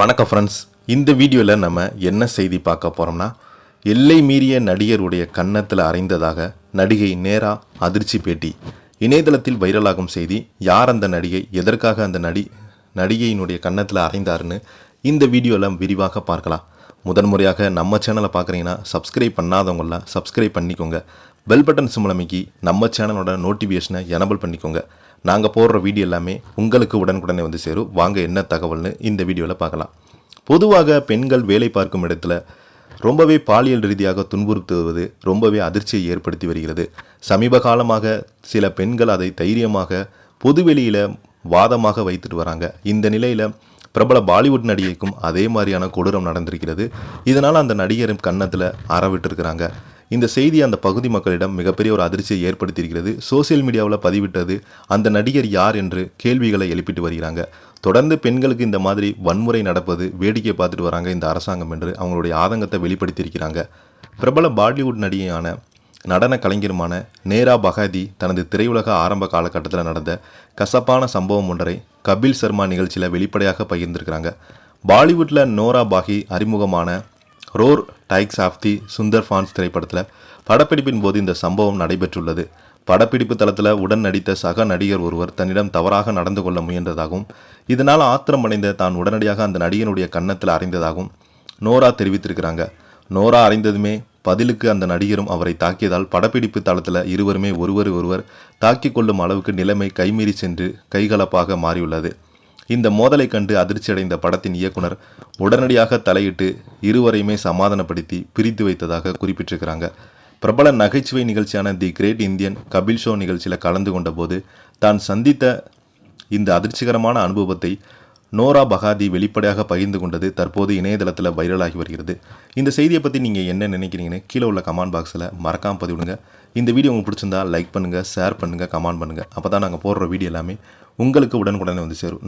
வணக்கம் ஃப்ரெண்ட்ஸ். இந்த வீடியோவில் நம்ம என்ன செய்தி பார்க்க போகிறோம்னா, எல்லை மீறிய நடிகருடைய கன்னத்தில் அறைந்ததாக நடிகை நேரா அதிர்ச்சி பேட்டி. இணையதளத்தில் வைரலாகும் செய்தி. யார் அந்த நடிகை, எதற்காக அந்த நடிகையினுடைய கன்னத்தில் அறைந்தாருன்னு இந்த வீடியோவில் விரிவாக பார்க்கலாம். முதன்முறையாக நம்ம சேனலை பார்க்குறீங்கன்னா சப்ஸ்கிரைப் பண்ணாதவங்களாம் சப்ஸ்கிரைப் பண்ணிக்கோங்க. பெல் பட்டன் சிம்பல் அமைக்கி நம்ம சேனலோட நோட்டிஃபிகேஷனை எனபிள் பண்ணிக்கோங்க. நாங்கள் போடுற வீடியோ எல்லாமே உங்களுக்கு உடனுக்குடனே வந்து சேரும். வாங்க என்ன தகவல்னு இந்த வீடியோவில் பார்க்கலாம். பொதுவாக பெண்கள் வேலை பார்க்கும் இடத்துல ரொம்பவே பாலியல் ரீதியாக துன்புறுத்துவது ரொம்பவே அதிர்ச்சியை ஏற்படுத்தி வருகிறது. சமீப காலமாக சில பெண்கள் அதை தைரியமாக பொதுவெளியில் வாதமாக வைத்துட்டு வராங்க. இந்த நிலையில் பிரபல பாலிவுட் நடிகைக்கும் அதே மாதிரியான கொடூரம் நடந்திருக்கிறது. இதனால் அந்த நடிகரின் கன்னத்தில் அறவிட்டிருக்கிறாங்க. இந்த செய்தி அந்த பகுதி மக்களிடம் மிகப்பெரிய ஒரு அதிர்ச்சியை ஏற்படுத்தியிருக்கிறது. சோசியல் மீடியாவில் பதிவிட்டது அந்த நடிகர் யார் என்று கேள்விகளை எழுப்பிட்டு வருகிறாங்க. தொடர்ந்து பெண்களுக்கு இந்த மாதிரி வன்முறை நடப்பது வேடிக்கை பார்த்துட்டு வராங்க இந்த அரசாங்கம் என்று அவங்களுடைய ஆதங்கத்தை வெளிப்படுத்தியிருக்கிறாங்க. பிரபல பாலிவுட் நடிகையான நடன கலைஞருமான நேரா பகாதி தனது திரையுலக ஆரம்ப காலகட்டத்தில் நடந்த கசப்பான சம்பவம் ஒன்றை கபில் சர்மா நிகழ்ச்சியில் வெளிப்படையாக பகிர்ந்திருக்கிறாங்க. பாலிவுட்டில் நோரா பாகி அறிமுகமான roar tigers of the Sundarbans திரைப்படத்தில் படப்பிடிப்பின் போது இந்த சம்பவம் நடைபெற்றுள்ளது. படப்பிடிப்பு தளத்தில் உடன் நடித்த சக நடிகர் ஒருவர் தன்னிடம் தவறாக நடந்து கொள்ள முயன்றதாகவும் இதனால் ஆத்திரமடைந்த தான் உடனடியாக அந்த நடிகனுடைய கன்னத்தில் அறைந்ததாகவும் நோரா தெரிவித்திருக்கிறாங்க. நோரா அறைந்ததுமே பதிலுக்கு அந்த நடிகரும் அவரை தாக்கியதால் படப்பிடிப்பு தளத்தில் இருவருமே ஒருவர் தாக்கிக் கொள்ளும் அளவுக்கு நிலைமை கைமீறி சென்று கைகலப்பாக மாறியுள்ளது. இந்த மோதலை கண்டு அதிர்ச்சியடைந்த படத்தின் இயக்குனர் உடனடியாக தலையிட்டு இருவரையுமே சமாதானப்படுத்தி பிரித்து வைத்ததாக குறிப்பிட்டிருக்கிறாங்க. பிரபல நகைச்சுவை நிகழ்ச்சியான தி கிரேட் இந்தியன் கபில் ஷோ நிகழ்ச்சியில் கலந்து கொண்ட போது தான் சந்தித்த இந்த அதிர்ச்சிகரமான அனுபவத்தை நோரா பகாதி வெளிப்படையாக பகிர்ந்து கொண்டது தற்போது இணையதளத்தில் வைரலாகி வருகிறது. இந்த செய்தியை பற்றி நீங்கள் என்ன நினைக்கிறீங்கன்னு கீழே உள்ள கமெண்ட் பாக்ஸில் மறக்காமல் பதிவிடுங்க. இந்த வீடியோ உங்களுக்கு பிடிச்சிருந்தா லைக் பண்ணுங்கள், ஷேர் பண்ணுங்கள், கமெண்ட் பண்ணுங்கள். அப்போ தான் நாங்கள் போடுற வீடியோ எல்லாமே உங்களுக்கு உடனுக்குடனே வந்து சேரும்.